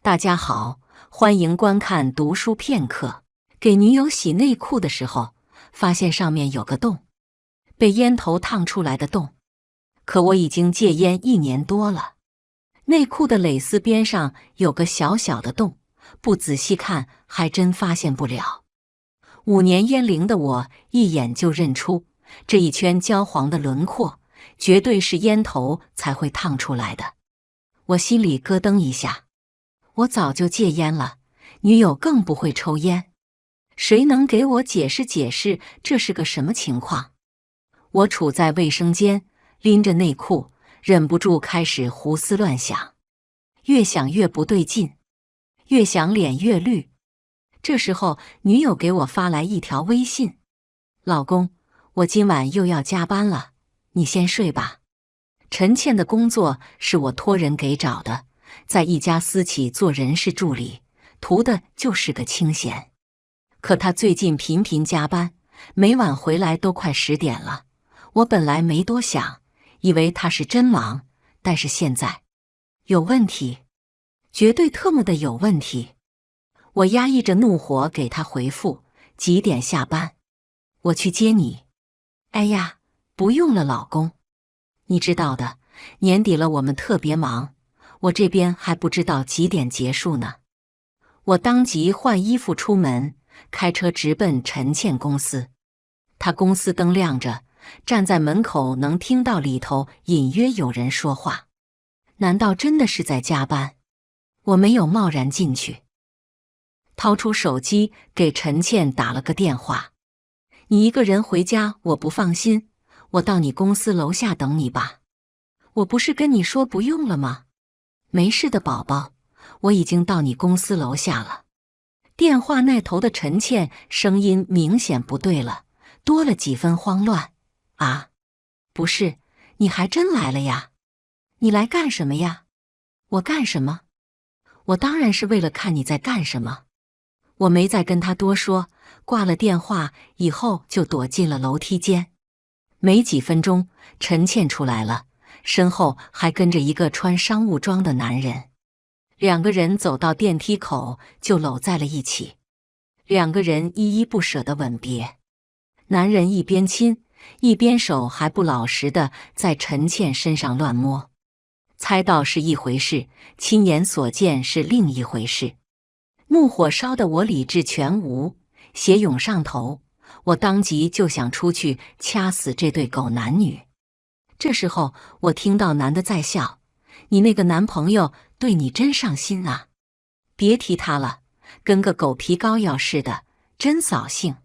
大家好，欢迎观看读书片刻。给女友洗内裤的时候，发现上面有个洞，被烟头烫出来的洞。可我已经戒烟1年多了，内裤的蕾丝边上有个小小的洞，不仔细看还真发现不了。5年烟龄的我一眼就认出，这一圈焦黄的轮廓，绝对是烟头才会烫出来的。我心里咯噔一下。我早就戒烟了，女友更不会抽烟。谁能给我解释解释这是个什么情况？我处在卫生间，拎着内裤，忍不住开始胡思乱想，越想越不对劲，越想脸越绿。这时候，女友给我发来一条微信：“老公，我今晚又要加班了，你先睡吧。”陈倩的工作是我托人给找的，在一家私企做人事助理，图的就是个清闲。可她最近频频加班，每晚回来都快10点了。我本来没多想，以为她是真忙，但是现在有问题，绝对特么的有问题。我压抑着怒火给她回复：“几点下班？我去接你。”“哎呀，不用了，老公。你知道的，年底了，我们特别忙，我这边还不知道几点结束呢。”我当即换衣服出门，开车直奔陈倩公司。她公司灯亮着，站在门口能听到里头隐约有人说话。难道真的是在加班？我没有贸然进去，掏出手机给陈倩打了个电话：“你一个人回家我不放心，我到你公司楼下等你吧。”“我不是跟你说不用了吗？”“没事的，宝宝，我已经到你公司楼下了。”电话那头的陈倩声音明显不对了，多了几分慌乱。“啊，不是，你还真来了呀？你来干什么呀？”“我干什么？我当然是为了看你在干什么。”我没再跟他多说，挂了电话以后就躲进了楼梯间。没几分钟，陈倩出来了，身后还跟着一个穿商务装的男人。2个人走到电梯口就搂在了一起，2个人依依不舍地吻别。男人一边亲，一边手还不老实地在陈倩身上乱摸。猜到是一回事，亲眼所见是另一回事。怒火烧得我理智全无，血涌上头，我当即就想出去掐死这对狗男女。这时候我听到男的在笑：“你那个男朋友对你真上心啊，别提他了，跟个狗皮膏药似的，真扫兴。”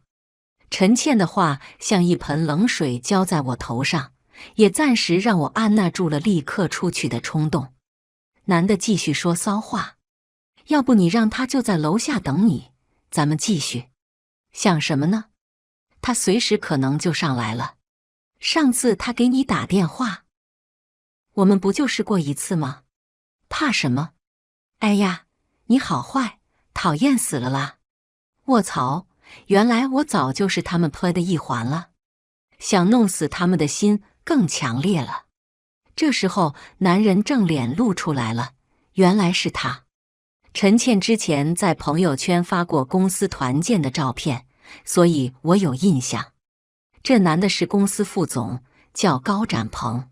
陈倩的话像一盆冷水浇在我头上，也暂时让我按捺住了立刻出去的冲动。男的继续说骚话：“要不你让他就在楼下等你，咱们继续。”“想什么呢？他随时可能就上来了。上次他给你打电话，我们不就试过一次吗？怕什么？哎呀，你好坏，讨厌死了啦！卧槽，原来我早就是他们推的一环了，想弄死他们的心更强烈了。”这时候男人正脸露出来了，原来是他。陈倩之前在朋友圈发过公司团建的照片，所以我有印象。这男的是公司副总，叫高展鹏，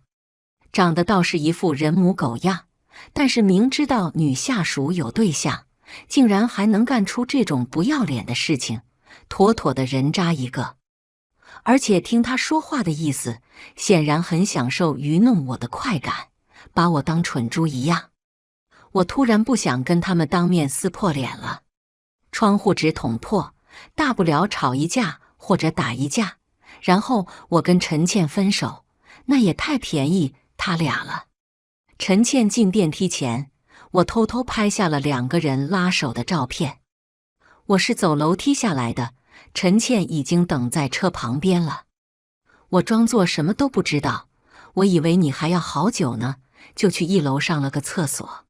长得倒是一副人模狗样，但是明知道女下属有对象，竟然还能干出这种不要脸的事情，妥妥的人渣一个。而且听他说话的意思，显然很享受愚弄我的快感，把我当蠢猪一样。我突然不想跟他们当面撕破脸了，窗户纸捅破，大不了吵一架或者打一架，然后我跟陈倩分手，那也太便宜他俩了。陈倩进电梯前，我偷偷拍下了2个人拉手的照片。我是走楼梯下来的，陈倩已经等在车旁边了。我装作什么都不知道，我以为你还要好久呢，就去1楼上了个厕所。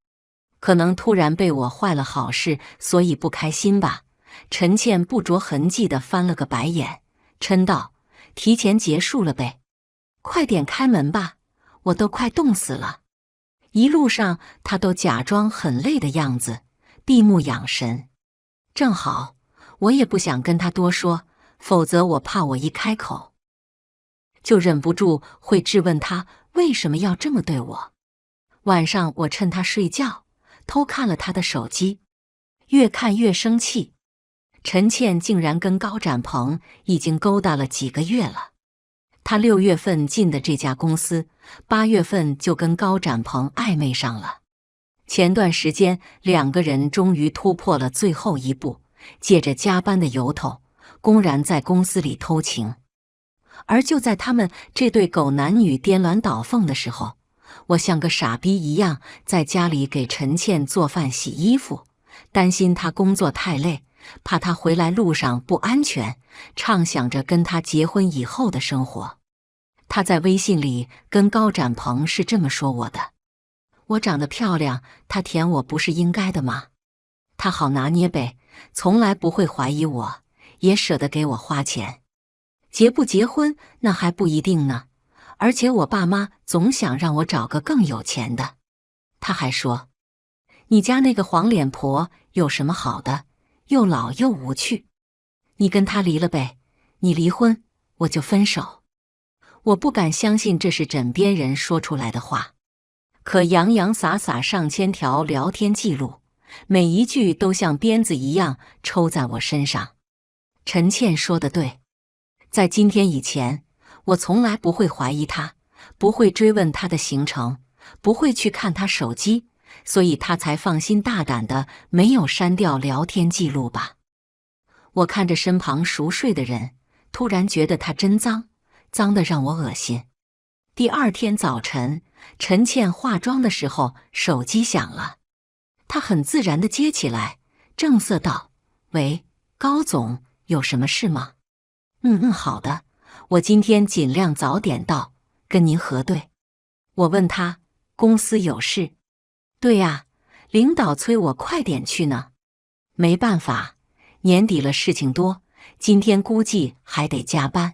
可能突然被我坏了好事，所以不开心吧。陈倩不着痕迹地翻了个白眼，嗔道：“提前结束了呗，快点开门吧，我都快冻死了。”一路上他都假装很累的样子，闭目养神。正好，我也不想跟他多说，否则我怕我一开口，就忍不住会质问他为什么要这么对我。晚上我趁他睡觉，偷看了他的手机，越看越生气。陈倩竟然跟高展鹏已经勾搭了几个月了。他6月份进的这家公司，8月份就跟高展鹏暧昧上了。前段时间2个人终于突破了最后一步，借着加班的由头，公然在公司里偷情。而就在他们这对狗男女颠鸾倒凤的时候，我像个傻逼一样在家里给陈倩做饭洗衣服，担心她工作太累，怕她回来路上不安全，畅想着跟她结婚以后的生活。她在微信里跟高展鹏是这么说我的：我长得漂亮，他舔我不是应该的吗？他好拿捏呗，从来不会怀疑我，也舍得给我花钱。结不结婚那还不一定呢，而且我爸妈总想让我找个更有钱的。他还说，你家那个黄脸婆有什么好的，又老又无趣，你跟他离了呗，你离婚我就分手。我不敢相信这是枕边人说出来的话，可洋洋洒洒上千条聊天记录，每一句都像鞭子一样抽在我身上。陈倩说的对，在今天以前，我从来不会怀疑他，不会追问他的行程，不会去看他手机，所以他才放心大胆的没有删掉聊天记录吧。我看着身旁熟睡的人，突然觉得他真脏，脏得让我恶心。第二天早晨，陈倩化妆的时候，手机响了，她很自然地接起来，正色道：喂，高总，有什么事吗？好的，我今天尽量早点到，跟您核对。我问他，公司有事？对呀，领导催我快点去呢。没办法，年底了事情多，今天估计还得加班。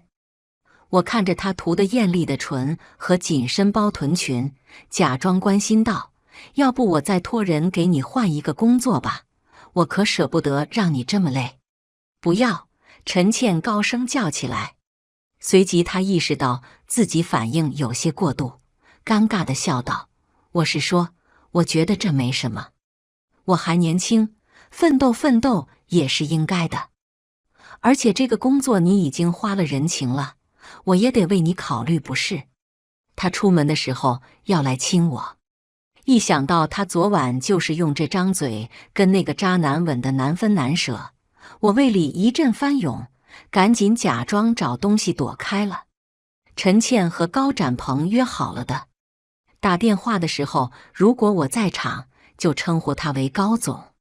我看着她涂得艳丽的唇和紧身包臀裙，假装关心道：要不我再托人给你换一个工作吧，我可舍不得让你这么累。不要！陈倩高声叫起来，随即她意识到自己反应有些过度，尴尬地笑道：我是说，我觉得这没什么，我还年轻，奋斗奋斗也是应该的。而且这个工作你已经花了人情了，我也得为你考虑不是？他出门的时候要来亲我，一想到他昨晚就是用这张嘴跟那个渣男吻得难分难舍，我胃里一阵翻涌，赶紧假装找东西躲开了。陈倩和高展鹏约好了的，打电话的时候，如果我在场，就称呼他为高总；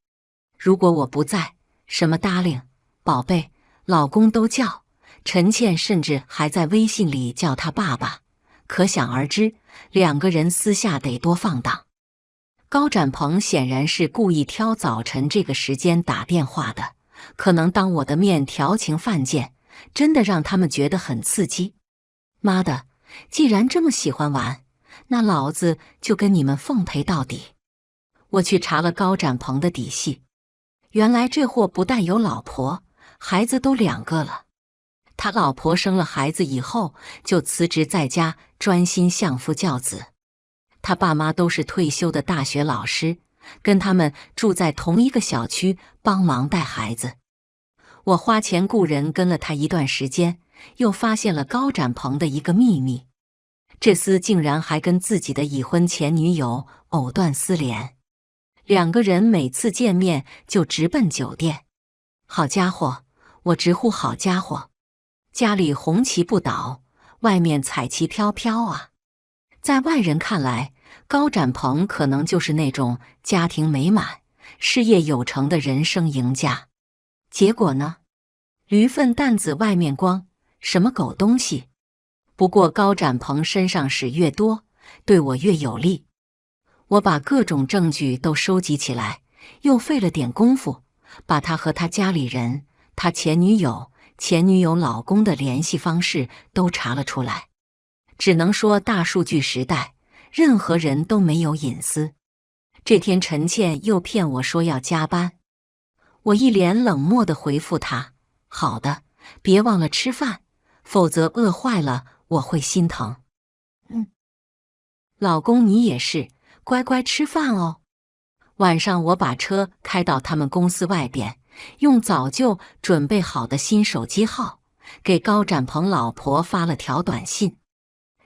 如果我不在，什么darling、宝贝、老公都叫。陈倩甚至还在微信里叫他爸爸，可想而知，2个人私下得多放荡。高展鹏显然是故意挑早晨这个时间打电话的，可能当我的面调情犯贱，真的让他们觉得很刺激。妈的，既然这么喜欢玩，那老子就跟你们奉陪到底。我去查了高展鹏的底细，原来这货不但有老婆，孩子都2个了。他老婆生了孩子以后，就辞职在家，专心相夫教子。他爸妈都是退休的大学老师，跟他们住在同一个小区，帮忙带孩子。我花钱雇人跟了他一段时间，又发现了高展鹏的一个秘密，这厮竟然还跟自己的已婚前女友藕断丝连。2个人每次见面就直奔酒店。好家伙，我直呼好家伙，家里红旗不倒，外面彩旗飘飘啊！在外人看来，高展鹏可能就是那种家庭美满、事业有成的人生赢家。结果呢？驴粪蛋子外面光，什么狗东西！不过高展鹏身上屎越多，对我越有利。我把各种证据都收集起来，又费了点功夫，把他和他家里人、他前女友、前女友老公的联系方式都查了出来。只能说大数据时代，任何人都没有隐私。这天陈倩又骗我说要加班，我一脸冷漠地回复她：好的，别忘了吃饭，否则饿坏了我会心疼。老公你也是，乖乖吃饭哦。晚上我把车开到他们公司外边，用早就准备好的新手机号给高展鹏老婆发了条短信：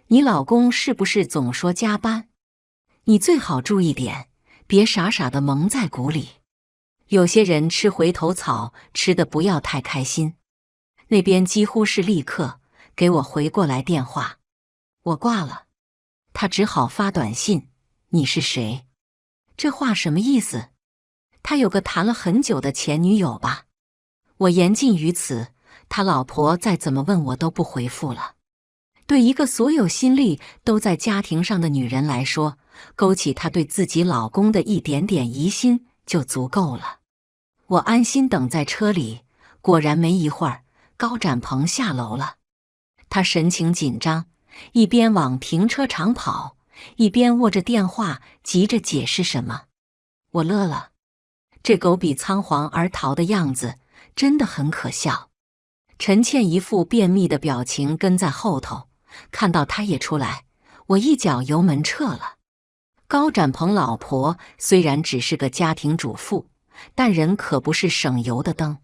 你老公是不是总说加班？你最好注意点，别傻傻的蒙在鼓里。有些人吃回头草吃得不要太开心。那边几乎是立刻给我回过来电话，我挂了，他只好发短信：你是谁？这话什么意思？他有个谈了很久的前女友吧？我言尽于此，他老婆再怎么问我都不回复了。对一个所有心力都在家庭上的女人来说，勾起她对自己老公的一点点疑心就足够了。我安心等在车里，果然没一会儿，高展鹏下楼了。他神情紧张，一边往停车场跑，一边握着电话，急着解释什么。我乐了，这狗比仓皇而逃的样子真的很可笑。陈倩一副便秘的表情跟在后头，看到他也出来，我一脚油门撤了。高展鹏老婆虽然只是个家庭主妇，但人可不是省油的灯。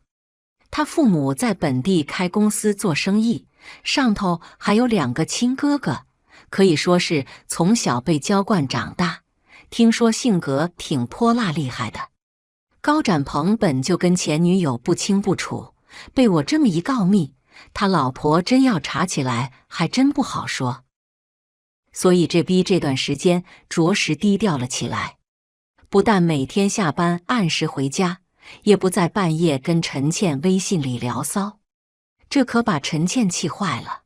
他父母在本地开公司做生意，上头还有2个亲哥哥，可以说是从小被娇惯长大，听说性格挺泼辣厉害的。高展鹏本就跟前女友不清不楚，被我这么一告密，他老婆真要查起来还真不好说。所以这逼这段时间着实低调了起来，不但每天下班按时回家，也不在半夜跟陈倩微信里聊骚，这可把陈倩气坏了。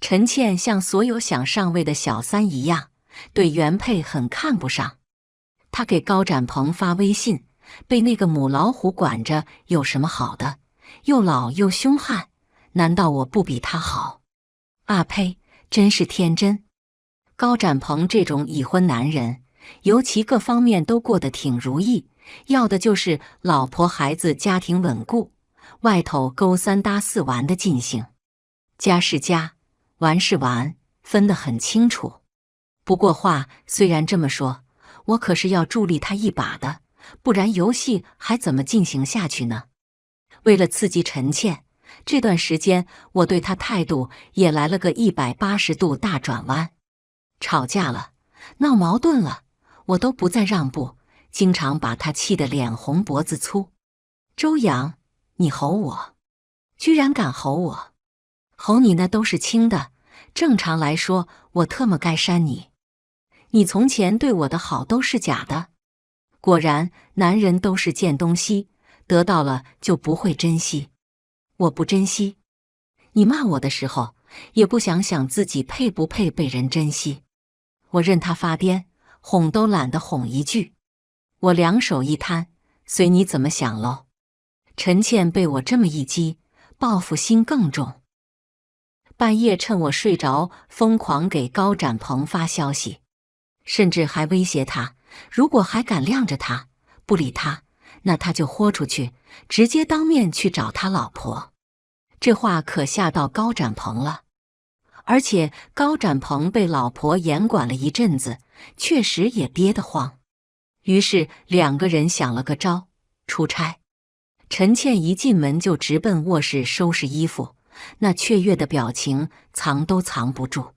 陈倩像所有想上位的小三一样，对原配很看不上。她给高展鹏发微信，被那个母老虎管着有什么好的？又老又凶悍，难道我不比他好？啊呸，真是天真。高展鹏这种已婚男人，尤其各方面都过得挺如意，要的就是老婆孩子家庭稳固，外头勾3搭4玩的尽兴。家是家，玩是玩，分得很清楚。不过话虽然这么说，我可是要助力他一把的，不然游戏还怎么进行下去呢？为了刺激陈倩，这段时间我对他态度也来了个180度大转弯。吵架了，闹矛盾了，我都不再让步，经常把他气得脸红脖子粗。周洋，你吼我，居然敢吼我！吼你那都是轻的，正常来说我特么该扇你。你从前对我的好都是假的。果然，男人都是贱东西，得到了就不会珍惜。我不珍惜。你骂我的时候，也不想想自己配不配被人珍惜。我任他发癫，哄都懒得哄一句。我两手一摊，随你怎么想喽。陈倩被我这么一激，报复心更重。半夜趁我睡着，疯狂给高展鹏发消息，甚至还威胁他，如果还敢晾着他，不理他，那他就豁出去，直接当面去找他老婆。这话可吓到高展鹏了。而且高展鹏被老婆严管了一阵子，确实也憋得慌。于是2个人想了个招，出差。陈倩一进门就直奔卧室收拾衣服，那雀跃的表情藏都藏不住。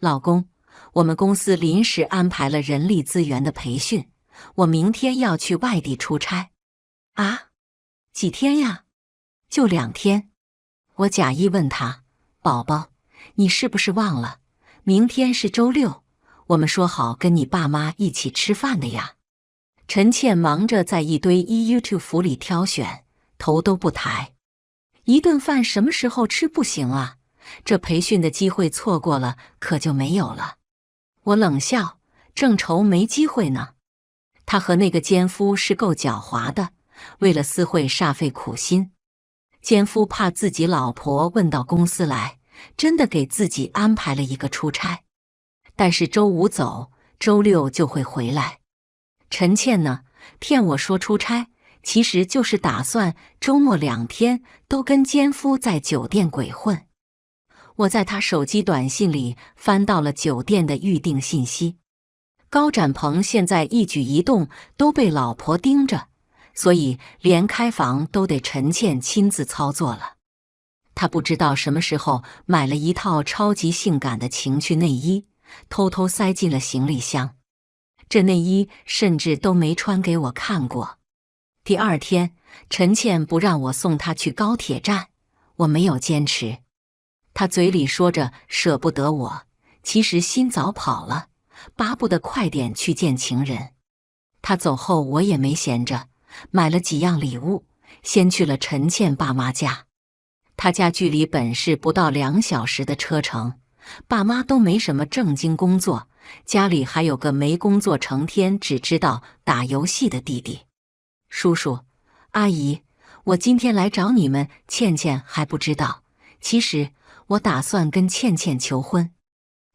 老公，我们公司临时安排了人力资源的培训，我明天要去外地出差。啊？几天呀？就2天。我假意问他，宝宝，你是不是忘了，明天是周6，我们说好跟你爸妈一起吃饭的呀？陈倩忙着在一堆 YouTube 服里挑选，头都不抬。一顿饭什么时候吃不行啊？这培训的机会错过了可就没有了。我冷笑，正愁没机会呢。他和那个奸夫是够狡猾的，为了私会煞费苦心。奸夫怕自己老婆问到公司来，真的给自己安排了一个出差，但是周5走，周6就会回来。陈倩呢，骗我说出差，其实就是打算周末2天都跟奸夫在酒店鬼混。我在他手机短信里翻到了酒店的预订信息。高展鹏现在一举一动都被老婆盯着，所以连开房都得陈倩亲自操作了。他不知道什么时候买了一套超级性感的情趣内衣，偷偷塞进了行李箱。这内衣甚至都没穿给我看过。第2天，陈倩不让我送她去高铁站，我没有坚持。她嘴里说着舍不得我，其实心早跑了，巴不得快点去见情人。她走后，我也没闲着，买了几样礼物，先去了陈倩爸妈家。他家距离本市不到2小时的车程，爸妈都没什么正经工作，家里还有个没工作成天只知道打游戏的弟弟。叔叔阿姨，我今天来找你们，倩倩还不知道，其实我打算跟倩倩求婚。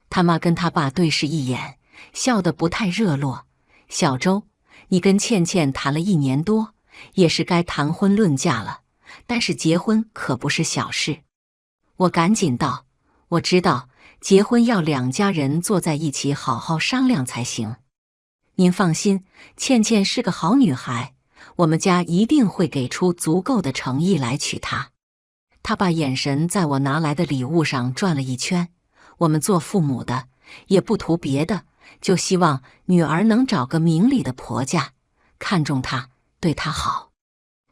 他妈跟他爸对视一眼，笑得不太热络。小周，你跟倩倩谈了1年多，也是该谈婚论嫁了，但是结婚可不是小事。我赶紧道，我知道，结婚要2家人坐在一起好好商量才行。您放心，倩倩是个好女孩，我们家一定会给出足够的诚意来娶她。他把眼神在我拿来的礼物上转了一圈，我们做父母的也不图别的，就希望女儿能找个明理的婆家，看重她，对她好。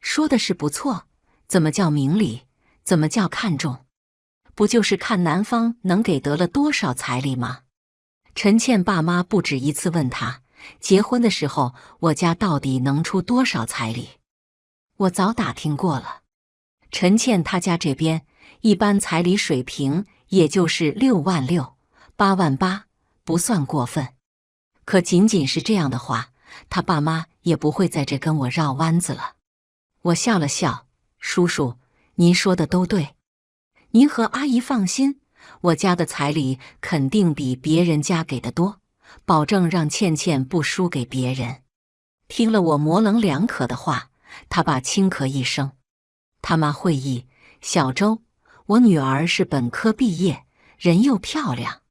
说的是不错，怎么叫明理？怎么叫看重？不就是看男方能给得了多少彩礼吗？陈倩爸妈不止一次问他，结婚的时候我家到底能出多少彩礼？我早打听过了，陈倩他家这边一般彩礼水平也就是6万6、8万8，不算过分。可仅仅是这样的话，他爸妈也不会在这跟我绕弯子了。我笑了笑，叔叔，您说的都对。您和阿姨放心，我家的彩礼肯定比别人家给的多，保证让倩倩不输给别人。听了我模棱两可的话，他爸轻咳一声。他妈会意，小周，我女儿是本科毕业，人又漂亮。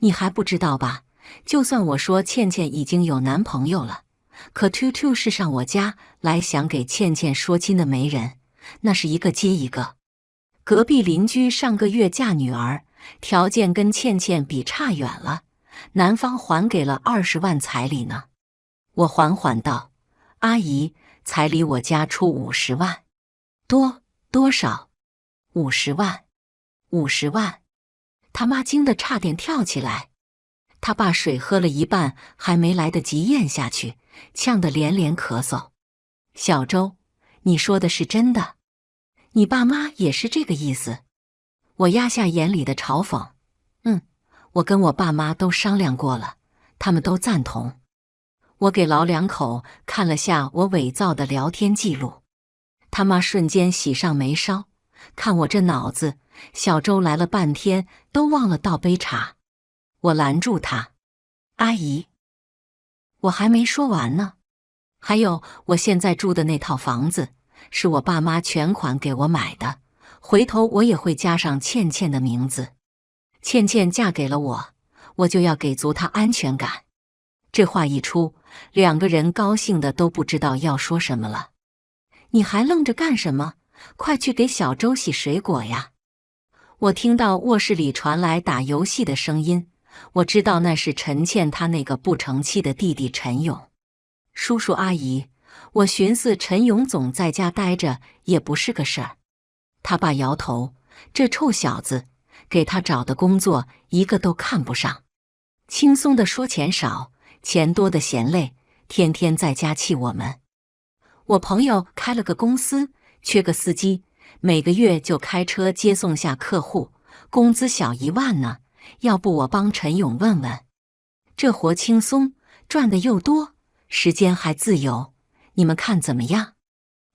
你还不知道吧？就算我说倩倩已经有男朋友了，可 QQ 是上我家来想给倩倩说亲的媒人，那是一个接一个。隔壁邻居上个月嫁女儿，条件跟倩倩比差远了，男方还给了20万彩礼呢。我缓缓道，阿姨，彩礼我家出50万。多少？50万？50万？他妈惊得差点跳起来。他爸水喝了一半，还没来得及咽下去，呛得连连咳嗽。小周，你说的是真的？你爸妈也是这个意思？我压下眼里的嘲讽。我跟我爸妈都商量过了，他们都赞同。我给老两口看了下我伪造的聊天记录，他妈瞬间喜上眉梢，看我这脑子，小周来了半天都忘了倒杯茶。我拦住他，阿姨，我还没说完呢。还有，我现在住的那套房子，是我爸妈全款给我买的，回头我也会加上倩倩的名字。倩倩嫁给了我，我就要给足她安全感。这话一出，2个人高兴的都不知道要说什么了。你还愣着干什么？快去给小周洗水果呀！我听到卧室里传来打游戏的声音，我知道那是陈倩她那个不成器的弟弟陈勇。叔叔阿姨，我寻思陈勇总在家待着也不是个事儿。他爸摇头，这臭小子，给他找的工作一个都看不上。轻松的说钱少，钱多的嫌累，天天在家气我们。我朋友开了个公司，缺个司机，每个月就开车接送下客户，工资小1万呢。要不我帮陈勇问问？这活轻松，赚的又多，时间还自由，你们看怎么样？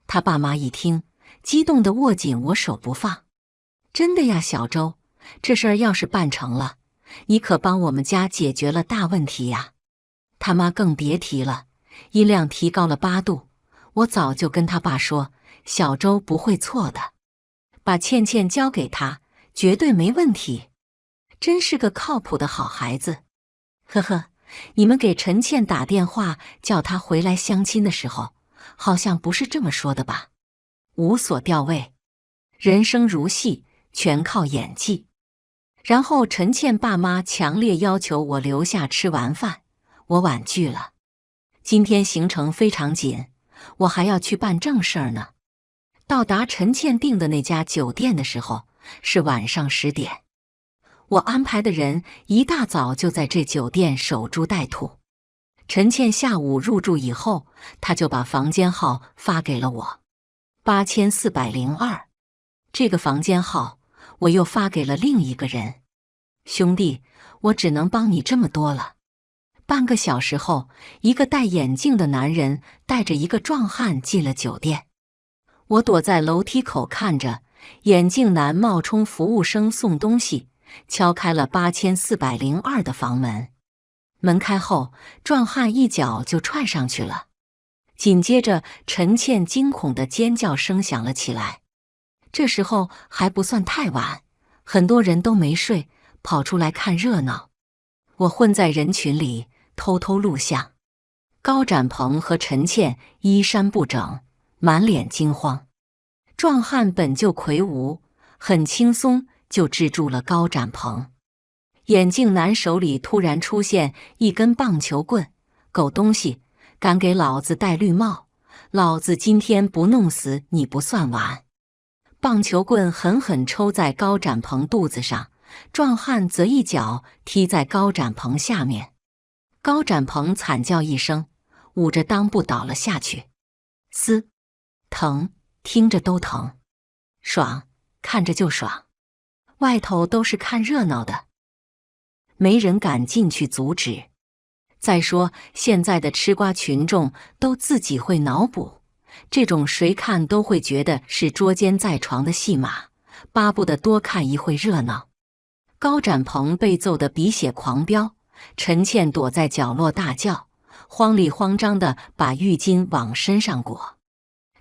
他爸妈一听，激动地握紧我手不放。真的呀，小周，这事儿要是办成了，你可帮我们家解决了大问题呀。他妈更别提了，音量提高了8度。我早就跟他爸说，小周不会错的，把倩倩交给他，绝对没问题。真是个靠谱的好孩子。呵呵，你们给陈倩打电话叫她回来相亲的时候，好像不是这么说的吧？无所吊位，人生如戏，全靠演技。然后陈倩爸妈强烈要求我留下吃完饭，我婉拒了。今天行程非常紧，我还要去办正事儿呢。到达陈倩订的那家酒店的时候，是晚上10点。我安排的人一大早就在这酒店守株待兔。陈倩下午入住以后，他就把房间号发给了我，8402。这个房间号我又发给了另一个人。兄弟，我只能帮你这么多了。半个小时后，一个戴眼镜的男人带着一个壮汉进了酒店。我躲在楼梯口看着，眼镜男冒充服务生送东西，敲开了8402的房门。门开后，壮汉一脚就踹上去了。紧接着，陈倩惊恐的尖叫声响了起来。这时候还不算太晚，很多人都没睡，跑出来看热闹。我混在人群里偷偷录像。高展鹏和陈倩衣衫不整，满脸惊慌。壮汉本就魁梧，很轻松就制住了高展鹏。眼镜男手里突然出现一根棒球棍，狗东西，敢给老子戴绿帽，老子今天不弄死你不算完。棒球棍狠狠抽在高展鹏肚子上，壮汉则一脚踢在高展鹏下面。高展鹏惨叫一声，捂着裆部倒了下去。疼，听着都疼，爽，看着就爽。外头都是看热闹的，没人敢进去阻止。再说现在的吃瓜群众都自己会脑补，这种谁看都会觉得是捉奸在床的戏码，巴不得多看一会热闹。高展鹏被揍得鼻血狂飙，陈倩躲在角落大叫，慌里慌张地把浴巾往身上裹。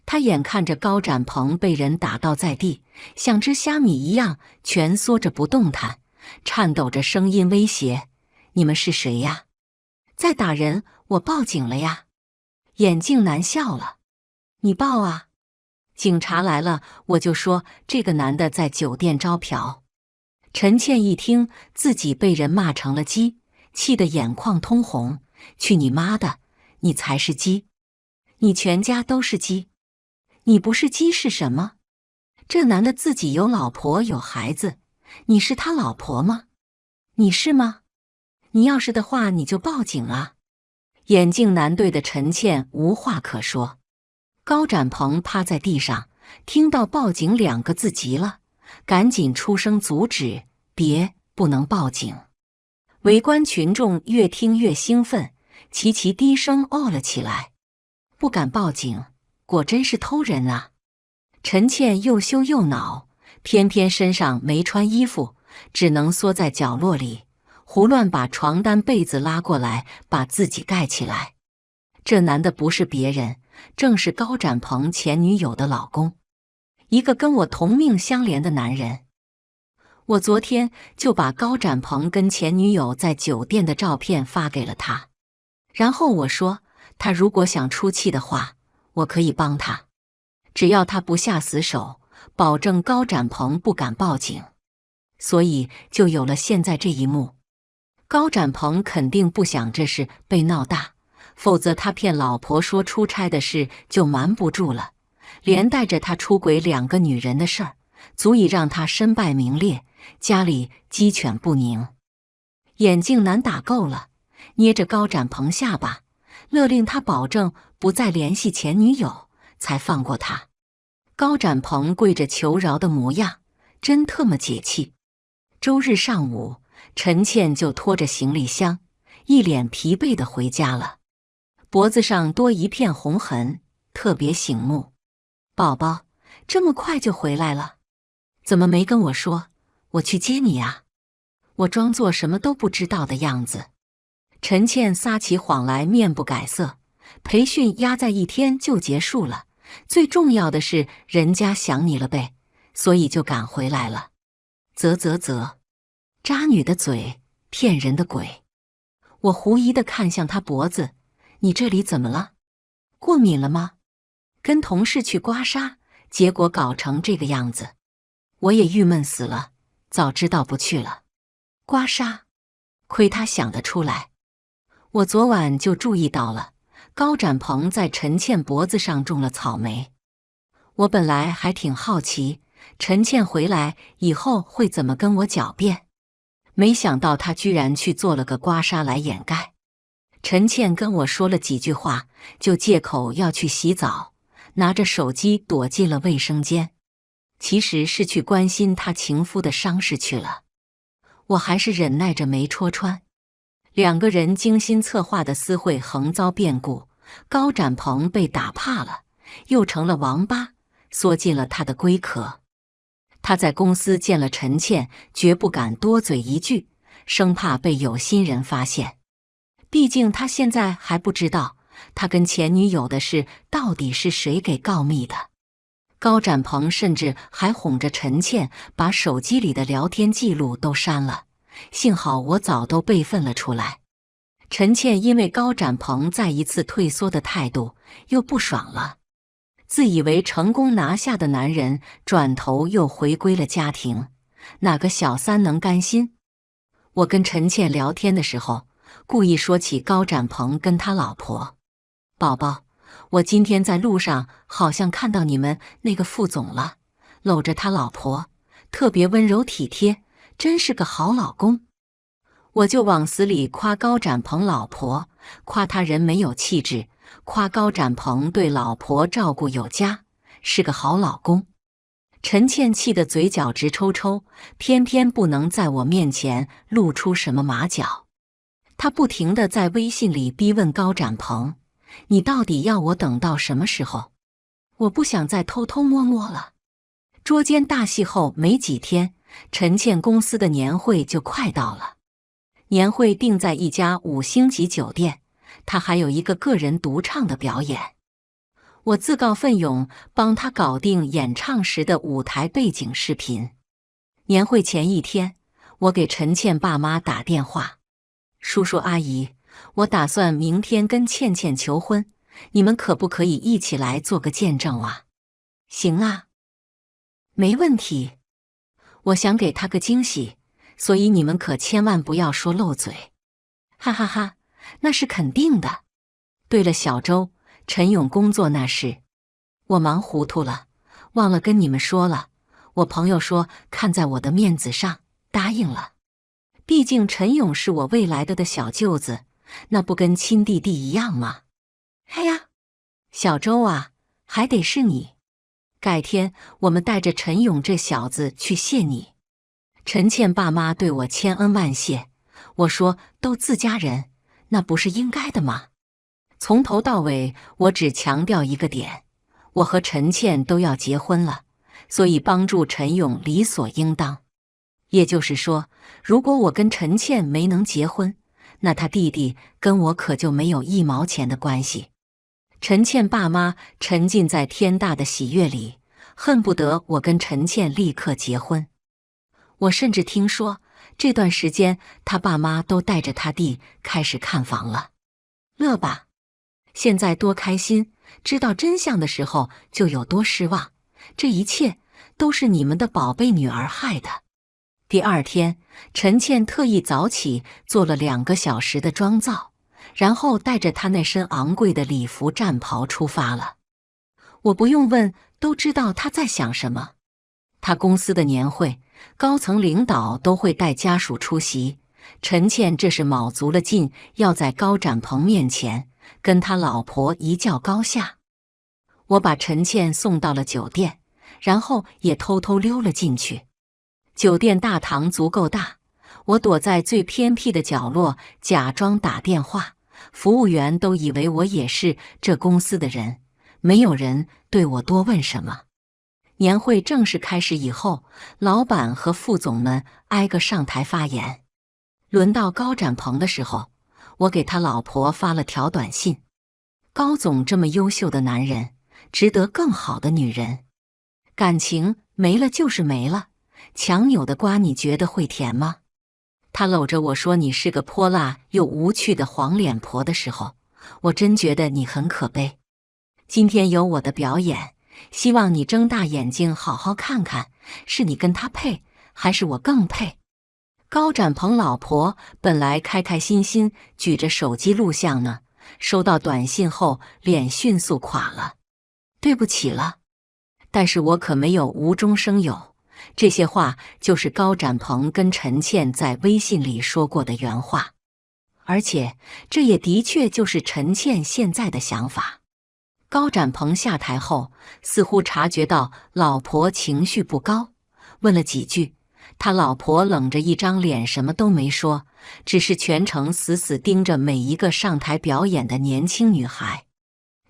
他眼看着高展鹏被人打倒在地，像只虾米一样蜷缩着不动弹，颤抖着声音威胁：“你们是谁呀？再打人，我报警了呀！”眼镜男笑了：“你报啊，警察来了我就说这个男的在酒店招嫖。”陈倩一听自己被人骂成了鸡，气得眼眶通红：“去你妈的，你才是鸡，你全家都是鸡，你不是鸡是什么？这男的自己有老婆有孩子，你是他老婆吗？你是吗？你要是的话你就报警啊！”眼镜男对的陈倩无话可说。高展鹏趴在地上，听到报警2个字急了，赶紧出声阻止：“别，不能报警。”围观群众越听越兴奋，齐齐低声哦了起来。不敢报警，果真是偷人啊！陈倩又羞又恼，偏偏身上没穿衣服，只能缩在角落里，胡乱把床单被子拉过来，把自己盖起来。这男的不是别人，正是高展鹏前女友的老公，一个跟我同命相连的男人。我昨天就把高展鹏跟前女友在酒店的照片发给了他，然后我说他如果想出气的话，我可以帮他，只要他不下死手，保证高展鹏不敢报警。所以就有了现在这一幕。高展鹏肯定不想这事被闹大，否则他骗老婆说出差的事就瞒不住了，连带着他出轨2个女人的事儿，足以让他身败名裂，家里鸡犬不宁。眼镜男打够了，捏着高展鹏下巴，勒令他保证不再联系前女友，才放过他。高展鹏跪着求饶的模样，真特么解气。周日上午，陈倩就拖着行李箱，一脸疲惫地回家了，脖子上多一片红痕，特别醒目。宝宝，这么快就回来了？怎么没跟我说？我去接你啊！我装作什么都不知道的样子。陈倩撒起谎来面不改色，培训压在一天就结束了，最重要的是人家想你了呗，所以就赶回来了。啧，渣女的嘴，骗人的鬼。我狐疑地看向他脖子，你这里怎么了？过敏了吗？跟同事去刮痧，结果搞成这个样子，我也郁闷死了，早知道不去了。刮痧，亏他想得出来。我昨晚就注意到了，高展鹏在陈倩脖子上种了草莓。我本来还挺好奇，陈倩回来以后会怎么跟我狡辩，没想到他居然去做了个刮痧来掩盖。陈倩跟我说了几句话，就借口要去洗澡，拿着手机躲进了卫生间，其实是去关心她情夫的伤势去了。我还是忍耐着没戳穿。两个人精心策划的私会横遭变故，高展鹏被打怕了，又成了王八，缩进了他的龟壳。他在公司见了陈倩，绝不敢多嘴一句，生怕被有心人发现。毕竟他现在还不知道，他跟前女友的事到底是谁给告密的。高展鹏甚至还哄着陈倩把手机里的聊天记录都删了，幸好我早都备份了出来。陈倩因为高展鹏再一次退缩的态度又不爽了，自以为成功拿下的男人转头又回归了家庭，哪个小三能甘心？我跟陈倩聊天的时候，故意说起高展鹏跟他老婆。宝宝，我今天在路上好像看到你们那个副总了，搂着他老婆，特别温柔体贴，真是个好老公。我就往死里夸高展鹏老婆，夸他人没有气质，夸高展鹏对老婆照顾有加，是个好老公。陈倩气得嘴角直抽抽，偏偏不能在我面前露出什么马脚。她不停地在微信里逼问高展鹏，你到底要我等到什么时候？我不想再偷偷摸摸了。捉奸大戏后没几天，陈倩公司的年会就快到了。年会定在一家5星级酒店，她还有一个个人独唱的表演。我自告奋勇帮她搞定演唱时的舞台背景视频。年会前一天，我给陈倩爸妈打电话，叔叔阿姨，我打算明天跟倩倩求婚，你们可不可以一起来做个见证啊？行啊，没问题。我想给她个惊喜，所以你们可千万不要说漏嘴。哈哈哈，那是肯定的。对了，小周，陈勇工作那事，我忙糊涂了，忘了跟你们说了。我朋友说看在我的面子上，答应了。毕竟陈勇是我未来的小舅子，那不跟亲弟弟一样吗？哎呀，小周啊，还得是你。改天我们带着陈勇这小子去谢你。陈倩爸妈对我千恩万谢，我说都自家人，那不是应该的吗？从头到尾我只强调一个点，我和陈倩都要结婚了，所以帮助陈勇理所应当。也就是说，如果我跟陈倩没能结婚，那他弟弟跟我可就没有1毛钱的关系。陈倩爸妈沉浸在天大的喜悦里，恨不得我跟陈倩立刻结婚。我甚至听说这段时间他爸妈都带着他弟开始看房了。乐吧，现在多开心，知道真相的时候就有多失望。这一切都是你们的宝贝女儿害的。第二天，陈倩特意早起做了2个小时的妆造，然后带着她那身昂贵的礼服战袍出发了。我不用问，都知道她在想什么。她公司的年会，高层领导都会带家属出席，陈倩这是卯足了劲，要在高展鹏面前跟他老婆一较高下。我把陈倩送到了酒店，然后也偷偷溜了进去。酒店大堂足够大，我躲在最偏僻的角落，假装打电话。服务员都以为我也是这公司的人，没有人对我多问什么。年会正式开始以后，老板和副总们挨个上台发言。轮到高展鹏的时候，我给他老婆发了条短信：高总这么优秀的男人，值得更好的女人。感情没了就是没了，强扭的瓜你觉得会甜吗？他搂着我说你是个泼辣又无趣的黄脸婆的时候，我真觉得你很可悲。今天有我的表演，希望你睁大眼睛好好看看，是你跟他配，还是我更配？高展鹏老婆本来开开心心举着手机录像呢，收到短信后脸迅速垮了。对不起了。但是我可没有无中生有，这些话就是高展鹏跟陈倩在微信里说过的原话，而且这也的确就是陈倩现在的想法。高展鹏下台后，似乎察觉到老婆情绪不高，问了几句，他老婆冷着一张脸什么都没说，只是全程死死盯着每一个上台表演的年轻女孩。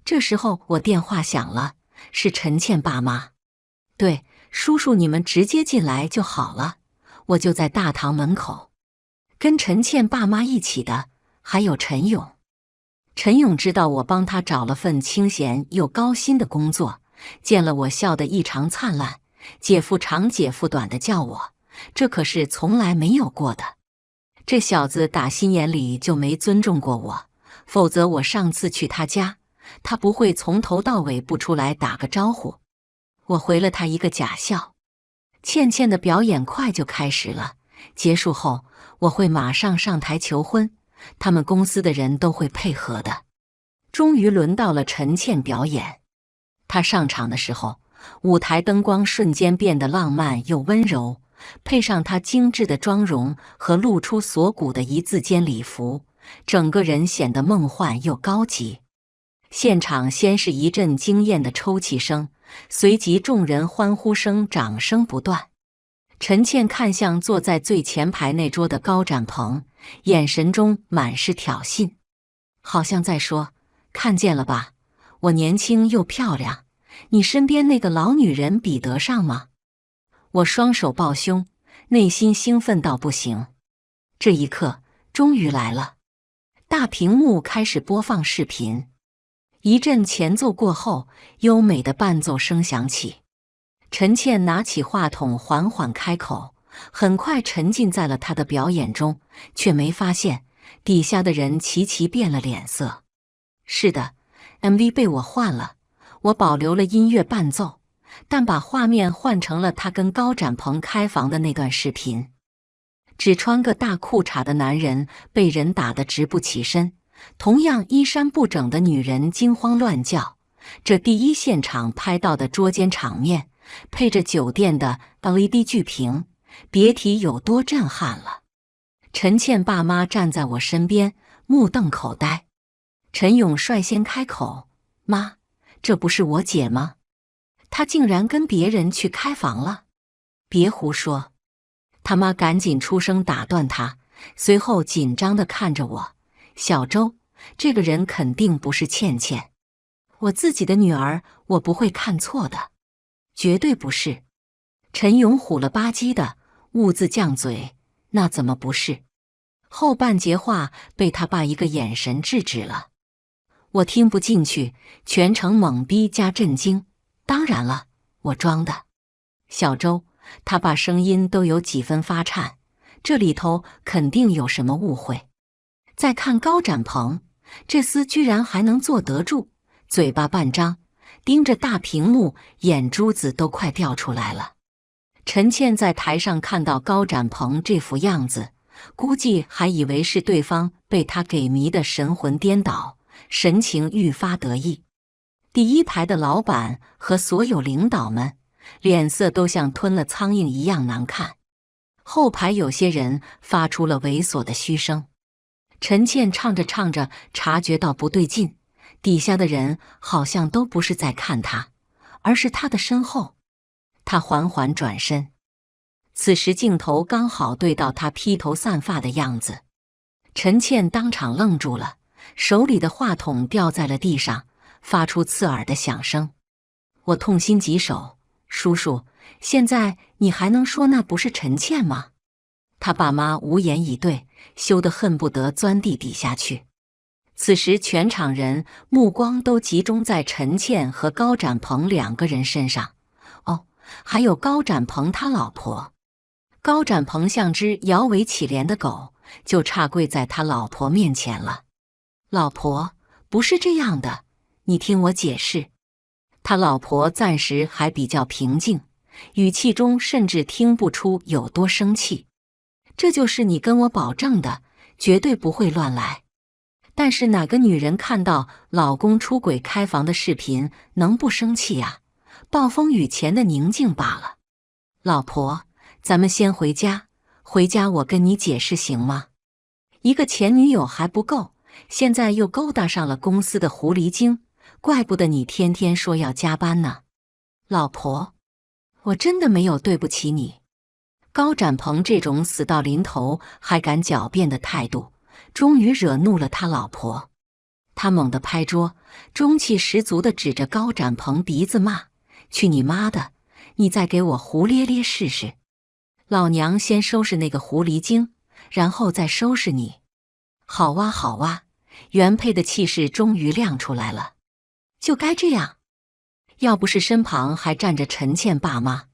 这时候我电话响了，是陈倩爸妈。对，叔叔你们直接进来就好了，我就在大堂门口。跟陈倩爸妈一起的还有陈勇。陈勇知道我帮他找了份清闲又高薪的工作，见了我笑得异常灿烂，姐夫长姐夫短的叫我，这可是从来没有过的。这小子打心眼里就没尊重过我，否则我上次去他家，他不会从头到尾不出来打个招呼。我回了他一个假笑。倩倩的表演快就开始了，结束后我会马上上台求婚，他们公司的人都会配合的。终于轮到了陈倩表演，她上场的时候，舞台灯光瞬间变得浪漫又温柔，配上她精致的妆容和露出锁骨的一字肩礼服，整个人显得梦幻又高级。现场先是一阵惊艳的抽泣声，随即众人欢呼声、掌声不断。陈倩看向坐在最前排那桌的高展鹏，眼神中满是挑衅，好像在说：看见了吧，我年轻又漂亮，你身边那个老女人比得上吗？我双手抱胸，内心兴奋到不行。这一刻终于来了，大屏幕开始播放视频。一阵前奏过后，优美的伴奏声响起。陈倩拿起话筒缓缓开口，很快沉浸在了她的表演中，却没发现底下的人齐齐变了脸色。是的， MV 被我换了，我保留了音乐伴奏，但把画面换成了他跟高展鹏开房的那段视频。只穿个大裤衩的男人被人打得直不起身，同样衣衫不整的女人惊慌乱叫。这第一现场拍到的捉奸场面，配着酒店的 LED 巨屏，别提有多震撼了。陈倩爸妈站在我身边，目瞪口呆。陈勇率先开口：妈，这不是我姐吗？她竟然跟别人去开房了。别胡说。他妈赶紧出声打断他，随后紧张地看着我：小周，这个人肯定不是倩倩，我自己的女儿，我不会看错的，绝对不是。陈勇虎了吧唧的兀自犟嘴：那怎么不是？后半截话被他爸一个眼神制止了。我听不进去，全程懵逼加震惊。当然了，我装的。小周，他爸声音都有几分发颤，这里头肯定有什么误会。再看高展鹏，这厮居然还能坐得住，嘴巴半张，盯着大屏幕，眼珠子都快掉出来了。陈倩在台上看到高展鹏这副样子，估计还以为是对方被他给迷得神魂颠倒，神情愈发得意。第一排的老板和所有领导们脸色都像吞了苍蝇一样难看，后排有些人发出了猥琐的嘘声。陈倩唱着唱着察觉到不对劲，底下的人好像都不是在看她，而是她的身后。她缓缓转身，此时镜头刚好对到她披头散发的样子。陈倩当场愣住了，手里的话筒掉在了地上，发出刺耳的响声。我痛心疾首：叔叔，现在你还能说那不是陈倩吗？他爸妈无言以对，羞得恨不得钻地底下去。此时，全场人目光都集中在陈倩和高展鹏两个人身上。哦，还有高展鹏他老婆。高展鹏像只摇尾乞怜的狗，就差跪在他老婆面前了。老婆，不是这样的，你听我解释。他老婆暂时还比较平静，语气中甚至听不出有多生气。这就是你跟我保证的，绝对不会乱来。但是哪个女人看到老公出轨开房的视频能不生气呀？暴风雨前的宁静罢了。老婆，咱们先回家，回家我跟你解释行吗？一个前女友还不够，现在又勾搭上了公司的狐狸精，怪不得你天天说要加班呢。老婆，我真的没有对不起你。高展鹏这种死到临头还敢狡辩的态度，终于惹怒了他老婆。他猛地拍桌，中气十足地指着高展鹏鼻子骂：去你妈的，你再给我胡咧咧试试。老娘先收拾那个狐狸精，然后再收拾你。好哇好哇，原配的气势终于亮出来了。就该这样，要不是身旁还站着陈倩爸妈，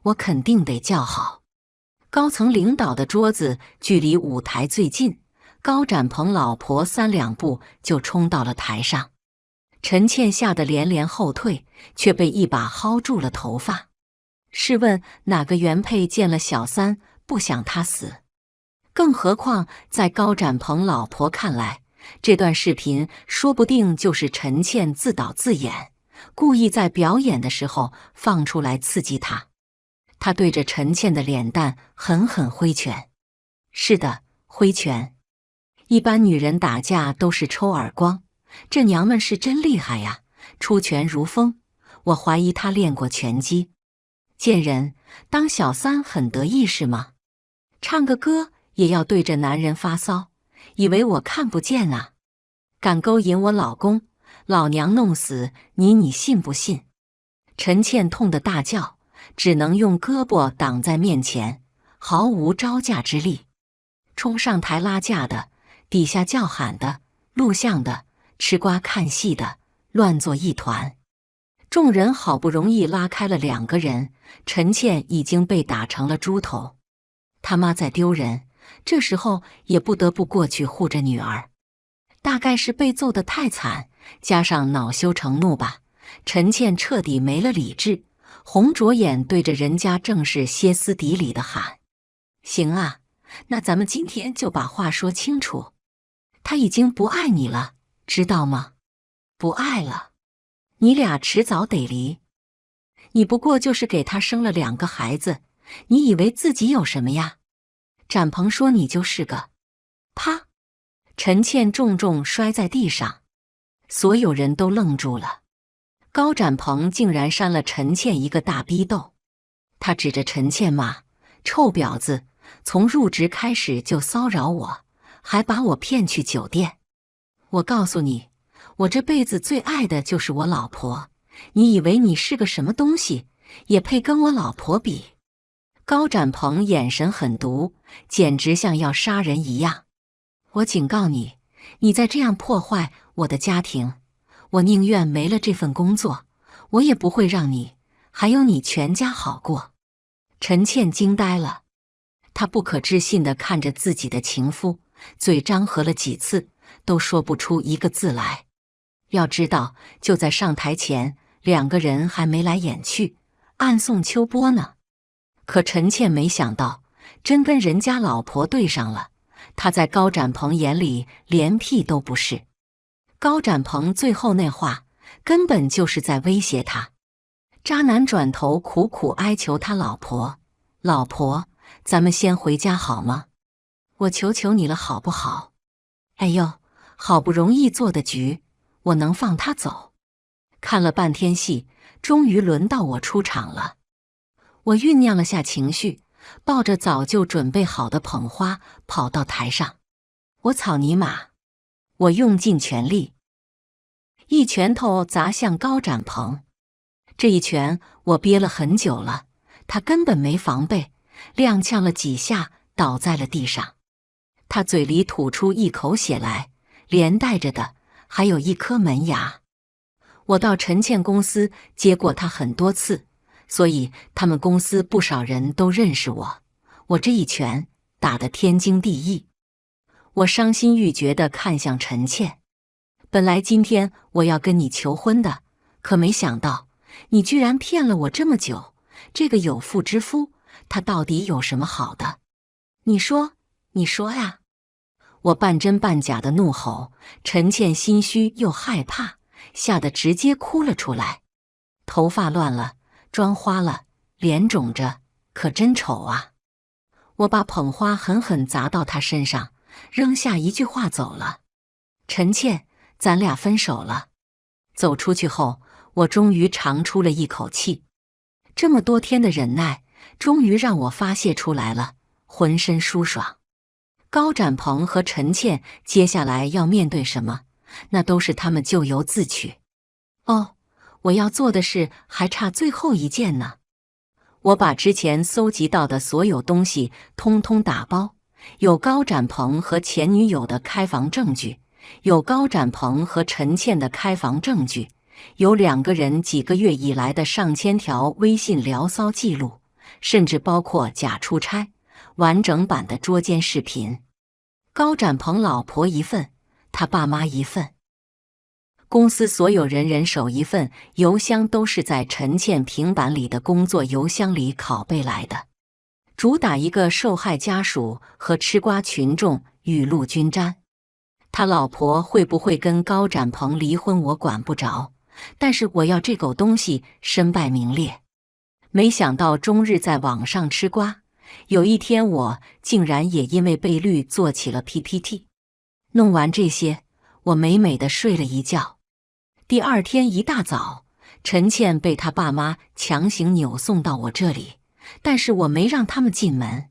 我肯定得叫好。高层领导的桌子距离舞台最近，高展鹏老婆3两步就冲到了台上。陈倩吓得连连后退，却被一把薅住了头发。试问哪个原配见了小三不想他死？更何况在高展鹏老婆看来，这段视频说不定就是陈倩自导自演，故意在表演的时候放出来刺激他。他对着陈倩的脸蛋狠狠挥拳。是的，挥拳。一般女人打架都是抽耳光，这娘们是真厉害呀，出拳如风。我怀疑她练过拳击。贱人，当小三很得意是吗？唱个歌也要对着男人发骚，以为我看不见啊？敢勾引我老公，老娘弄死你，你信不信？陈倩痛得大叫，只能用胳膊挡在面前，毫无招架之力。冲上台拉架的，底下叫喊的，录像的，吃瓜看戏的，乱作一团。众人好不容易拉开了2个人，陈倩已经被打成了猪头。他妈在丢人，这时候也不得不过去护着女儿。大概是被揍得太惨，加上恼羞成怒吧，陈倩彻底没了理智，红着眼对着人家正是歇斯底里的喊：行啊，那咱们今天就把话说清楚。他已经不爱你了，知道吗？不爱了，你俩迟早得离。你不过就是给他生了2个孩子，你以为自己有什么呀？展鹏说你就是个……啪！陈倩重重摔在地上，所有人都愣住了。高展鹏竟然扇了陈倩一个大逼斗，他指着陈倩骂：臭婊子，从入职开始就骚扰我，还把我骗去酒店。我告诉你，我这辈子最爱的就是我老婆，你以为你是个什么东西，也配跟我老婆比？高展鹏眼神狠毒，简直像要杀人一样。我警告你，你再这样破坏我的家庭，我宁愿没了这份工作，我也不会让你还有你全家好过。陈倩惊呆了，她不可置信地看着自己的情夫，嘴张合了几次，都说不出一个字来。要知道，就在上台前，2个人还眉来眼去，暗送秋波呢。可陈倩没想到，真跟人家老婆对上了。他在高展鹏眼里连屁都不是。高展鹏最后那话根本就是在威胁他。渣男转头苦苦哀求他老婆：老婆，咱们先回家好吗？我求求你了好不好？哎呦，好不容易做的局，我能放他走？看了半天戏，终于轮到我出场了。我酝酿了下情绪，抱着早就准备好的捧花跑到台上。我草泥马！我用尽全力，一拳头砸向高展鹏。这一拳我憋了很久了，他根本没防备，踉跄了几下倒在了地上。他嘴里吐出一口血来，连带着的还有一颗门牙。我到陈倩公司接过她很多次，所以他们公司不少人都认识我。我这一拳打得天经地义。我伤心欲绝地看向陈倩，本来今天我要跟你求婚的，可没想到你居然骗了我这么久。这个有妇之夫，他到底有什么好的？你说呀！我半真半假的怒吼，陈倩心虚又害怕，吓得直接哭了出来，头发乱了，妆花了，脸肿着，可真丑啊！我把捧花狠狠砸到她身上，扔下一句话走了。陈倩，咱俩分手了。走出去后，我终于长出了一口气，这么多天的忍耐，终于让我发泄出来了，浑身舒爽。高展鹏和陈倩接下来要面对什么，那都是他们咎由自取。哦，我要做的事还差最后一件呢。我把之前搜集到的所有东西通通打包，有高展鹏和前女友的开房证据，有高展鹏和陈倩的开房证据，有2个人几个月以来的上千条微信聊骚记录，甚至包括假出差、完整版的捉奸视频。高展鹏老婆一份，他爸妈一份，公司所有人人手一份，邮箱都是在陈倩平板里的工作邮箱里拷贝来的，主打一个受害家属和吃瓜群众雨露均沾。他老婆会不会跟高展鹏离婚我管不着，但是我要这狗东西身败名裂。没想到终日在网上吃瓜，有一天我竟然也因为被绿做起了 PPT。 弄完这些，我美美的睡了一觉。第二天一大早，陈倩被她爸妈强行扭送到我这里，但是我没让他们进门。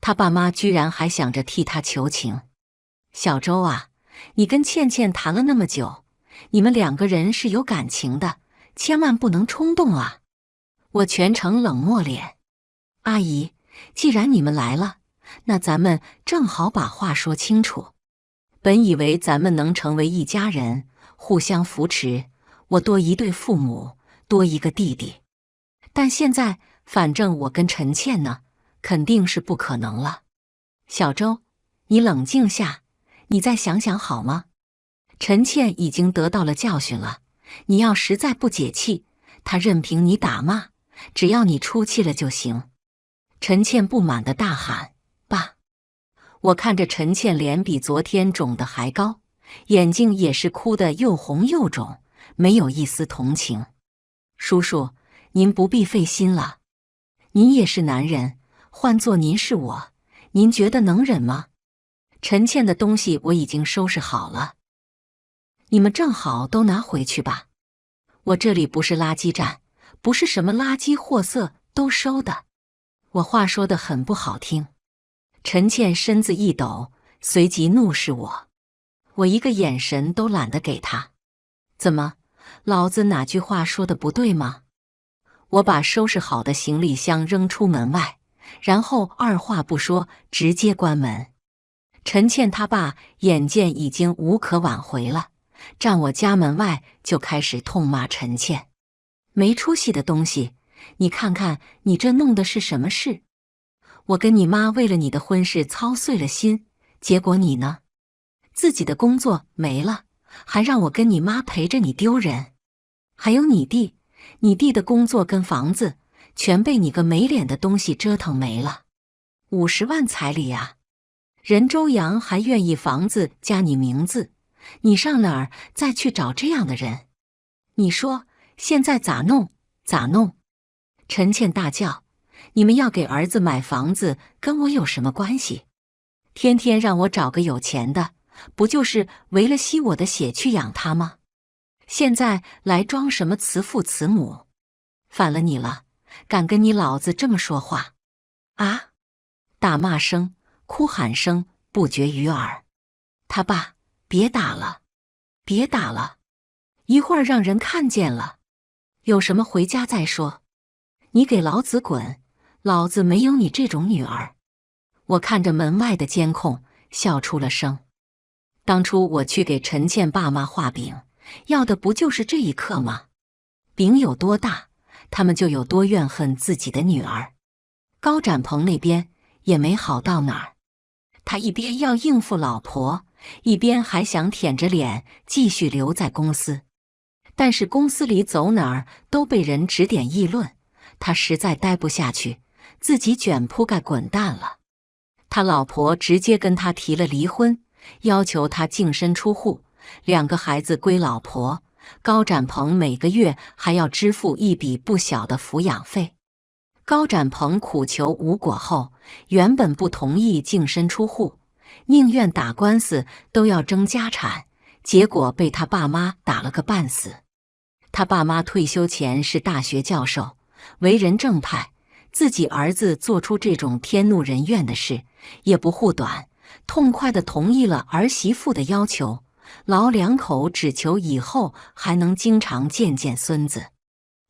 她爸妈居然还想着替她求情。小周啊，你跟倩倩谈了那么久，你们2个人是有感情的，千万不能冲动啊。我全程冷漠脸。阿姨，既然你们来了，那咱们正好把话说清楚。本以为咱们能成为一家人，互相扶持，我多一对父母，多一个弟弟。但现在反正我跟陈倩呢，肯定是不可能了。小周，你冷静下，你再想想好吗？陈倩已经得到了教训了，你要实在不解气，她任凭你打骂，只要你出气了就行。陈倩不满地大喊：爸！我看着陈倩脸比昨天肿得还高，眼睛也是哭得又红又肿，没有一丝同情。叔叔，您不必费心了，您也是男人，换做您是我，您觉得能忍吗？陈倩的东西我已经收拾好了，你们正好都拿回去吧。我这里不是垃圾站，不是什么垃圾货色都收的。我话说得很不好听。陈倩身子一抖，随即怒视我，我一个眼神都懒得给她。怎么，老子哪句话说的不对吗？我把收拾好的行李箱扔出门外，然后二话不说直接关门。陈倩她爸眼见已经无可挽回了，站我家门外就开始痛骂陈倩：没出息的东西，你看看你这弄的是什么事？我跟你妈为了你的婚事操碎了心，结果你呢？自己的工作没了，还让我跟你妈陪着你丢人。还有你弟，你弟的工作跟房子全被你个没脸的东西折腾没了。50万彩礼啊！人周阳还愿意房子加你名字，你上哪儿再去找这样的人？你说现在咋弄？咋弄？陈倩大叫：你们要给儿子买房子，跟我有什么关系？天天让我找个有钱的，不就是为了吸我的血去养他吗？现在来装什么慈父慈母？反了你了，敢跟你老子这么说话啊！大骂声、哭喊声不绝于耳。他爸，别打了，别打了，一会儿让人看见了，有什么回家再说。你给老子滚！老子没有你这种女儿。我看着门外的监控，笑出了声。当初我去给陈倩爸妈画饼，要的不就是这一刻吗？饼有多大，他们就有多怨恨自己的女儿。高展鹏那边也没好到哪儿，他一边要应付老婆，一边还想舔着脸继续留在公司。但是公司里走哪儿都被人指点议论，他实在待不下去，自己卷铺盖滚蛋了。他老婆直接跟他提了离婚，要求他净身出户，2个孩子归老婆，高展鹏每个月还要支付一笔不小的抚养费。高展鹏苦求无果后，原本不同意净身出户，宁愿打官司都要争家产，结果被他爸妈打了个半死。他爸妈退休前是大学教授，为人正派，自己儿子做出这种天怒人怨的事，也不护短，痛快地同意了儿媳妇的要求。老2口只求以后还能经常见见孙子。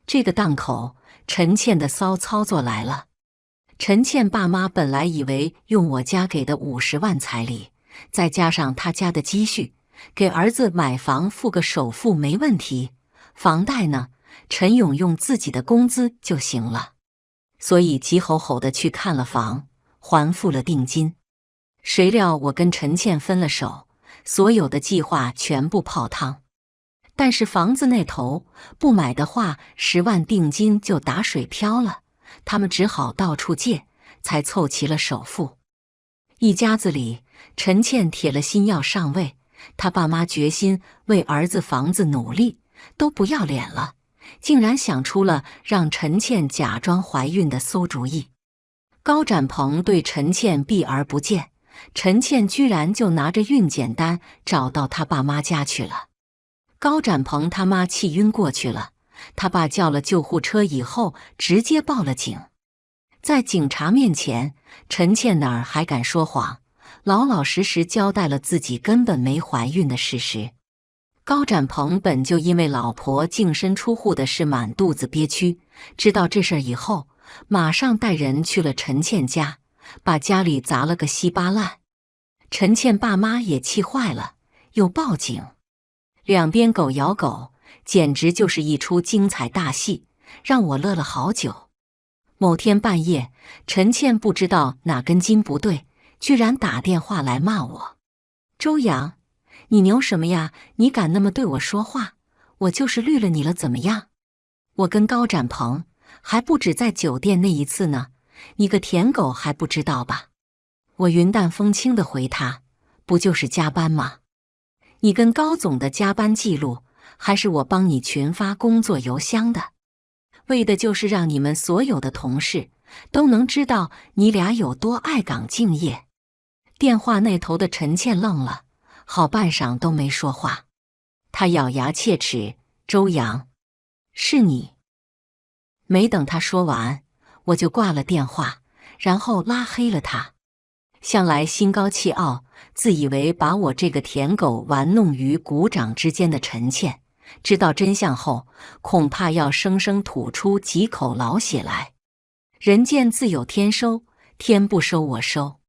这个档口，陈倩的骚操作来了。陈倩爸妈本来以为用我家给的50万彩礼，再加上他家的积蓄，给儿子买房付个首付没问题，房贷呢，陈勇用自己的工资就行了。所以急吼吼地去看了房，还付了定金。谁料我跟陈倩分了手，所有的计划全部泡汤。但是房子那头不买的话，10万定金就打水漂了，他们只好到处借，才凑齐了首付。一家子里，陈倩铁了心要上位，他爸妈决心为儿子房子努力，都不要脸了，竟然想出了让陈倩假装怀孕的馊主意。高展鹏对陈倩避而不见，陈倩居然就拿着孕检单找到他爸妈家去了。高展鹏他妈气晕过去了，他爸叫了救护车以后直接报了警。在警察面前，陈倩哪儿还敢说谎，老老实实交代了自己根本没怀孕的事实。高展鹏本就因为老婆净身出户的事满肚子憋屈，知道这事儿以后，马上带人去了陈倩家，把家里砸了个稀巴烂。陈倩爸妈也气坏了，又报警。两边狗咬狗，简直就是一出精彩大戏，让我乐了好久。某天半夜，陈倩不知道哪根筋不对，居然打电话来骂我：“周洋，你牛什么呀？你敢那么对我说话？我就是绿了你了怎么样？我跟高展鹏还不止在酒店那一次呢，你个舔狗还不知道吧？”我云淡风轻地回他：“不就是加班吗？你跟高总的加班记录，还是我帮你群发工作邮箱的，为的就是让你们所有的同事都能知道你俩有多爱岗敬业。”电话那头的陈倩愣了，好半晌都没说话。他咬牙切齿：“周洋，是你。”没等他说完，我就挂了电话，然后拉黑了他。向来心高气傲，自以为把我这个舔狗玩弄于股掌之间的陈倩，知道真相后，恐怕要生生吐出几口老血来。人见自有天收，天不收我收。